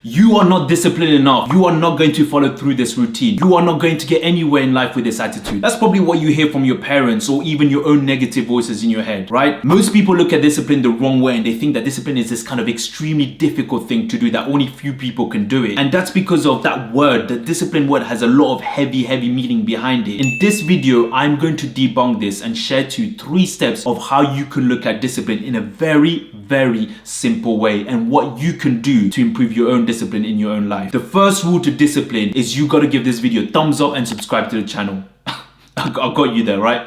You are not disciplined enough. You are not going to follow through this routine. You are not going to get anywhere in life with this attitude. That's probably what you hear from your parents or even your own negative voices in your head, right? Most people look at discipline the wrong way and they think that discipline is this kind of extremely difficult thing to do that only few people can do it. And that's because of that word. The discipline word has a lot of heavy meaning behind it. In this video, I'm going to debunk this and share to you 3 steps of how you can look at discipline in a very simple way and what you can do to improve your own discipline in your own life. The first rule to discipline is you got to give this video a thumbs up and subscribe to the channel. I got you there, right?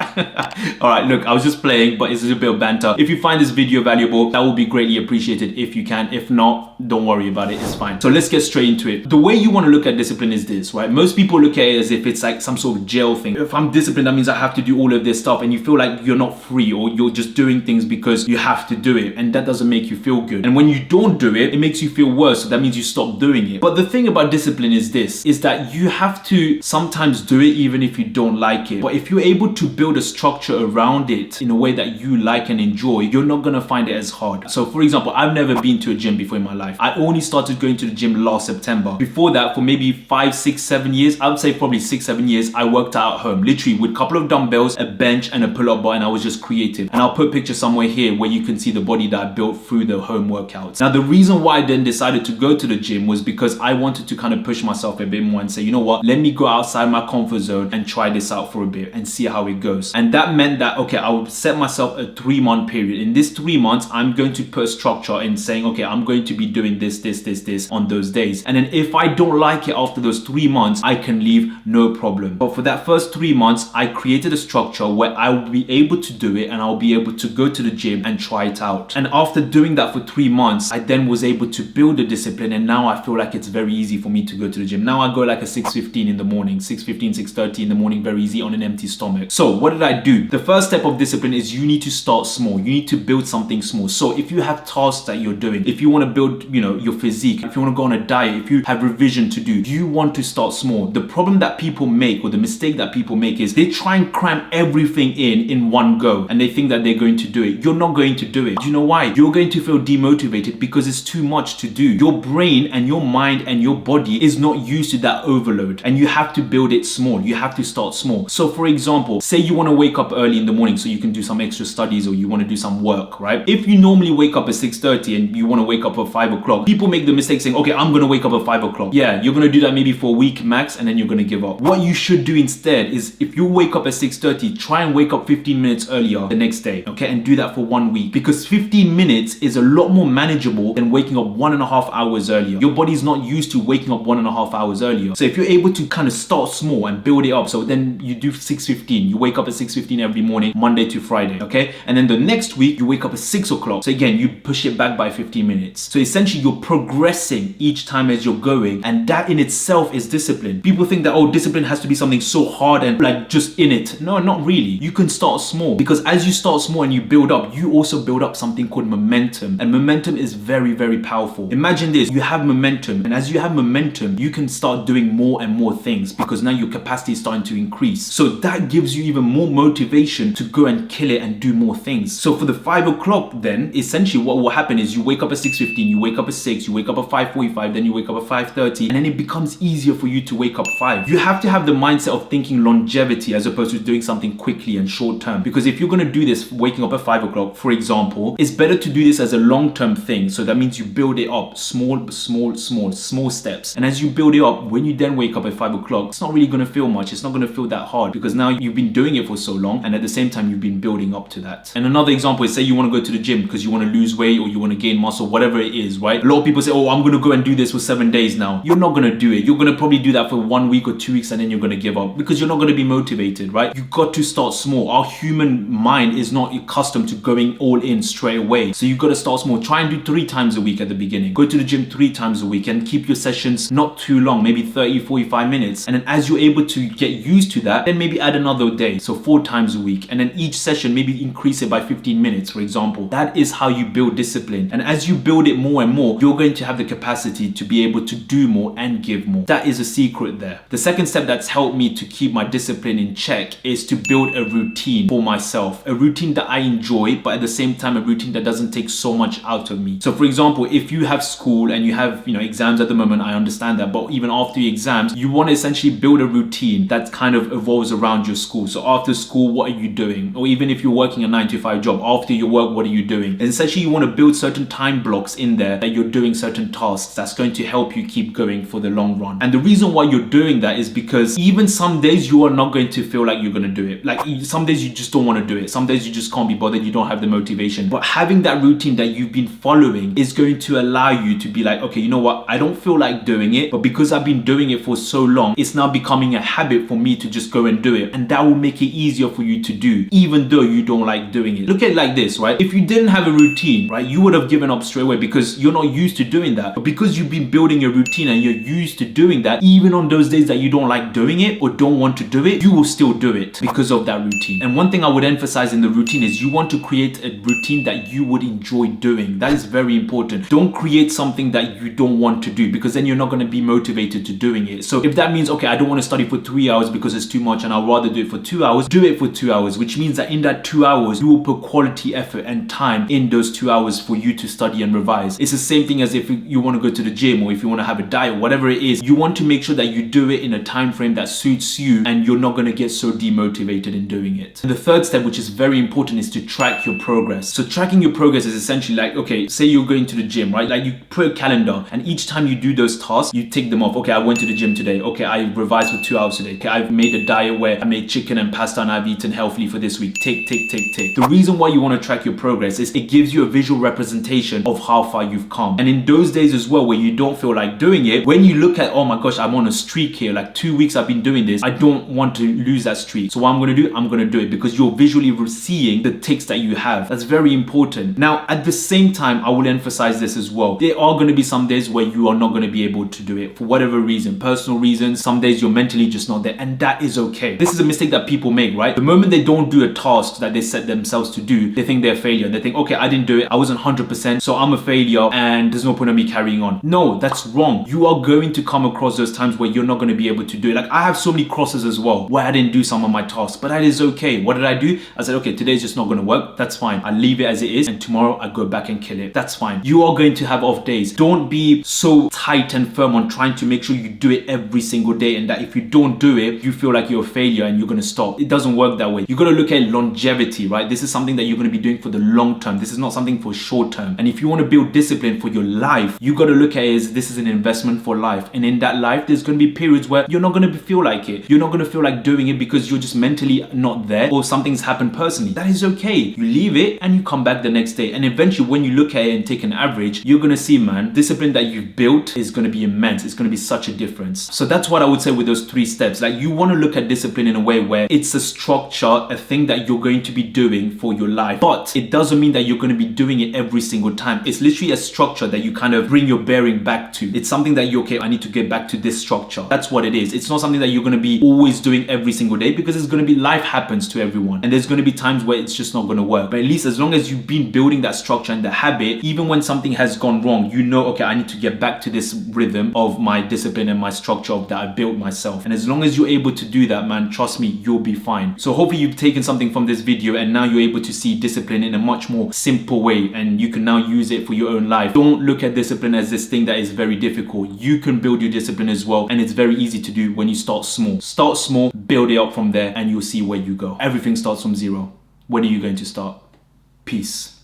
Alright, look, I was just playing, but it's a bit of banter. If you find this video valuable, that will be greatly appreciated if you can. If not, don't worry about it, it's fine. So let's get straight into it. The way you want to look at discipline is this, right? Most people look at it as if it's like some sort of jail thing. If I'm disciplined, that means I have to do all of this stuff, and you feel like you're not free or you're just doing things because you have to do it, and that doesn't make you feel good. And when you don't do it, it makes you feel worse, so that means you stop doing it. But the thing about discipline is this, is that you have to sometimes do it even if you don't like it. But if you're able to build a structure around it in a way that you like and enjoy, you're not gonna find it as hard. So for example, I've never been to a gym before in my life. I only started going to the gym last September. Before that, for maybe 5, 6, 7 years, I would say probably 6, 7 years, I worked out at home, literally with a couple of dumbbells, a bench and a pull-up bar, and I was just creative. And I'll put a picture somewhere here where you can see the body that I built through the home workouts. Now, the reason why I then decided to go to the gym was because I wanted to kind of push myself a bit more and say, you know what, let me go outside my comfort zone and try this out for a bit and see how it goes. And that meant that, okay, I would set myself a 3-month period. In this 3 months, I'm going to put a structure in saying, okay, I'm going to be doing this on those days. And then if I don't like it after those 3 months, I can leave, no problem. But for that first 3 months, I created a structure where I will be able to do it and I'll be able to go to the gym and try it out. And after doing that for 3 months, I then was able to build a discipline, and now I feel like it's very easy for me to go to the gym. Now I go like a 6:15 in the morning, 6:15, 6:30 in the morning, very easy on an empty stomach. So what did I do? The first step of discipline is you need to start small. You need to build something small. So if you have tasks that you're doing, if you want to build, your physique, if you want to go on a diet, if you have revision to do, you want to start small. The problem that people make, or the mistake that people make, is they try and cram everything in one go, and they think that they're going to do it. You're not going to do it. Do you know why? You're going to feel demotivated because it's too much to do. Your brain and your mind and your body is not used to that overload, and you have to build it small. You have to start small. So for example, say you want to wake up early in the morning so you can do some extra studies or you want to do some work, right? If you normally wake up at 6:30 and you want to wake up at 5 o'clock, people make the mistake saying, okay, I'm going to wake up at 5 o'clock. Yeah, you're going to do that maybe for a week max, and then you're going to give up. What you should do instead is, if you wake up at 6:30, try and wake up 15 minutes earlier the next day, okay? And do that for 1 week, because 15 minutes is a lot more manageable than waking up 1.5 hours earlier. Your body's not used to waking up 1.5 hours earlier. So if you're able to kind of start small and build it up, so then you do 6:15, you wake up at 6:15 every morning, Monday to Friday, okay? And then the next week, you wake up at 6 o'clock. So again, you push it back by 15 minutes. So essentially, you're progressing each time as you're going, and that in itself is discipline. People think that, oh, discipline has to be something so hard and like just in it. No, not really. You can start small, because as you start small and you build up, you also build up something called momentum. And momentum is very powerful. Imagine this, you have momentum, and as you have momentum, you can start doing more and more things because now your capacity is starting to increase. So that gives you even more motivation to go and kill it and do more things. So for the 5 o'clock then, essentially what will happen is you wake up at 6:15, you wake up at 6, you wake up at 5:45, then you wake up at 5:30, and then it becomes easier for you to wake up 5. You have to have the mindset of thinking longevity as opposed to doing something quickly and short term. Because if you're going to do this waking up at 5 o'clock, for example, it's better to do this as a long-term thing. So that means you build it up small steps. And as you build it up, when you then wake up at 5 o'clock, it's not really going to feel much. It's not going to feel that hard because now you've been doing it for so long, and at the same time, you've been building up to that. And another example is, say you want to go to the gym because you want to lose weight or you want to gain muscle, whatever it is, right? A lot of people say, oh, I'm going to go and do this for 7 days now. You're not going to do it. You're going to probably do that for 1 week or 2 weeks, and then you're going to give up because you're not going to be motivated, right? You got to start small. Our human mind is not accustomed to going all in straight away. So you got to start small. Try and do 3 times a week at the beginning. Go to the gym 3 times a week and keep your sessions not too long, maybe 30, 45 minutes. And then as you're able to get used to that, then maybe add another day, so 4 times a week, and then each session maybe increase it by 15 minutes, for example. That is how you build discipline. And as you build it more and more, you're going to have the capacity to be able to do more and give more. That is a secret there. The second step that's helped me to keep my discipline in check is to build a routine for myself, a routine that I enjoy, but at the same time a routine that doesn't take so much out of me. So for example, if you have school and you have exams at the moment, I understand that, but even after your exams, you want to essentially build a routine that kind of evolves around your school. So after school, what are you doing? Or even if you're working a 9-to-5 job, after your work, what are you doing? And essentially you want to build certain time blocks in there that you're doing certain tasks that's going to help you keep going for the long run. And the reason why you're doing that is because even some days you are not going to feel like you're going to do it. Like some days you just don't want to do it. Some days you just can't be bothered. You don't have the motivation. But having that routine that you've been following is going to allow you to be like, okay, you know what? I don't feel like doing it, but because I've been doing it for so long, it's now becoming a habit for me to just go and do it. And that will make it easier for you to do, even though you don't like doing it. Look at it like this, right? If you didn't have a routine, right, you would have given up straight away because you're not used to doing that. But because you've been building a routine and you're used to doing that, even on those days that you don't like doing it or don't want to do it, you will still do it because of that routine. And one thing I would emphasize in the routine is you want to create a routine that you would enjoy doing. That is very important. Don't create something that you don't want to do, because then you're not going to be motivated to doing it. So if that means, okay, I don't want to study for 3 hours because it's too much and I'd rather do it for 2 hours, do it for 2 hours, which means that in that 2 hours, you will put quality effort and time in those 2 hours for you to study and revise. It's the same thing as if you want to go to the gym or if you want to have a diet, whatever it is, you want to make sure that you do it in a time frame that suits you and you're not going to get so demotivated in doing it. And the third step, which is very important, is to track your progress. So tracking your progress is essentially like, okay, say you're going to the gym, right? Like you put a calendar and each time you do those tasks, you tick them off. Okay, I went to the gym today. Okay, I revised for 2 hours today. Okay, I've made a diet where I made chicken and pasta and I've eaten healthily for this week. Tick, tick, tick, tick. The reason why you want to track your progress is it gives you a visual representation of how far you've come. And in those days as well, where you don't feel like doing it, when you look at, oh my gosh, I'm on a streak here, like 2 weeks I've been doing this, I don't want to lose that streak. So what I'm going to do, I'm going to do it because you're visually seeing the ticks that you have. That's very important. Now, at the same time, I will emphasize this as well. There are going to be some days where you are not going to be able to do it for whatever reason, personal reasons. Some days you're mentally just not there, and that is okay. This is a mistake that people make, right? The moment they don't do a task that they set themselves to do, they think they're a failure. They think, okay, I didn't do it. I wasn't 100%, so I'm a failure and there's no point in me carrying on. No, that's wrong. You are going to come across those times where you're not going to be able to do it. Like I have so many crosses as well where I didn't do some of my tasks, but that is okay. What did I do? I said, okay, today's just not going to work. That's fine. I leave it as it is and tomorrow I go back and kill it. That's fine. You are going to have off days. Don't be so tight and firm on trying to make sure you do it every single day and that if you don't do it, you feel like you're a failure and you're going to stop. It doesn't work that way. You got to look at longevity, right? This is something that you're going to be doing for the long term. This is not something for short term. And if you want to build discipline for your life, you got to look at it as this is an investment for life. And in that life, there's going to be periods where you're not going to feel like it. You're not going to feel like doing it because you're just mentally not there or something's happened personally. That is okay. You leave it and you come back the next day. And eventually when you look at it and take an average, you're going to see, man, discipline that you've built is going to be immense. It's going to be such a difference. So that's what I would say with those 3 steps. Like you want to look at discipline in a way where it's a structure, a thing that you're going to be doing for your life. But it doesn't mean that you're going to be doing it every single time. It's literally a structure that you kind of bring your bearing back to. It's something that you're, okay, I need to get back to this structure. That's what it is. It's not something that you're going to be always doing every single day because it's going to be, life happens to everyone. And there's going to be times where it's just not going to work. But at least as long as you've been building that structure and the habit, even when something has gone wrong, you know, okay, I need to get back to this rhythm of my discipline and my structure that I built myself. And as long as you're able to do that, man, trust me, you'll be fine. So hopefully you've taken something from this video and now you're able to see discipline in a much more simple way and you can now use it for your own life. Don't look at discipline as this thing that is very difficult. You can build your discipline as well, and it's very easy to do when you start small. Start small, build it up from there, and you'll see where you go. Everything starts from zero. When are you going to start? Peace.